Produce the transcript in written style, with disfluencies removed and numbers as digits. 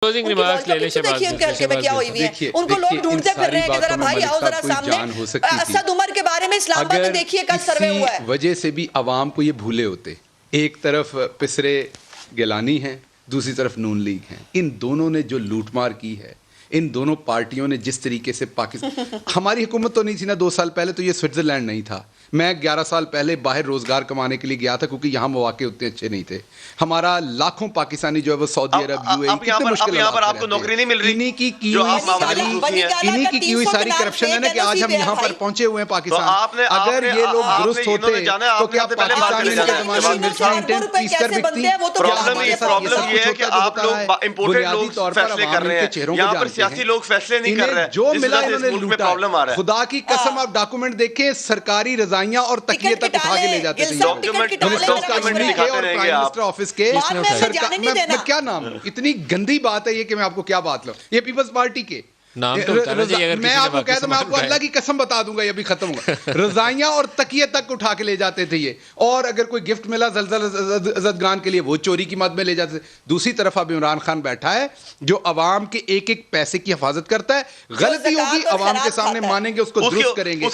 Closing remarks ले ले शहबाज क्या हुई हुई है, उनको लोग ढूंढते फिर रहे हैं कि जरा भाई आओ जरा सामने। असद उमर के बारे में इस्लामाबाद में देखिए कल सर्वे हुआ है। वजह से भी अवाम को ये भूले होते, एक तरफ पिसरे गिलानी है, दूसरी तरफ नून लीग है। इन दोनों ने जो लूटमार की है, इन दोनों पार्टियों ने जिस तरीके से पाकिस्तान हमारी हुकूमत तो नहीं थी ना 2 साल पहले, तो ये स्विट्जरलैंड नहीं था। मैं 11 साल पहले बाहर रोजगार कमाने के लिए गया था क्योंकि यहाँ मौके उतने अच्छे नहीं थे। हमारा लाखों पाकिस्तानी जो है वो सऊदी अरब यूएई कितने मुश्किल यहाँ पर आपको नौकरी नहीं मिल रही। इन्हीं की की हुई सारी करप्शन है ना कि आज हम यहाँ पर पहुंचे हुए हैं पाकिस्तान। अगर ये लोग दुरुस्त होते तो क्या पाकिस्तान में इनके जमाने में मिलिट्री इंटेंट पीस कर बिकती? प्रॉब्लम ये है कि आप लोग इंपोर्टेड लोग फैसले कर रहे हैं, यहाँ पर सियासी लोग फैसले नहीं कर रहे हैं। जो मिला इन्होंने लूटा। खुदा की कसम आप डॉक्यूमेंट देखें, सरकारी रजाइयां और तकिए तक उठा के ले जाते थे मिनिस्टर ऑफिस के। क्या नाम, इतनी गंदी बात है ये कि मैं आपको क्या बात लूं। ये पीपल्स पार्टी के नाम तो बताना चाहिए। अगर मैं आपको कहता मैं आपको अल्लाह की कसम बता दूंगा, ये भी खत्म होगा। रजाइयां और तकिए तक उठा के ले जाते थे ये। और अगर कोई गिफ्ट मिला जल्दगान के लिए वो चोरी की मद में ले जाते थे। दूसरी तरफ अब इमरान खान बैठा है जो अवाम के एक एक पैसे की हिफाजत करता है। गलती होगी अवाम के सामने मानेंगे, उसको दुरुस्त करेंगे।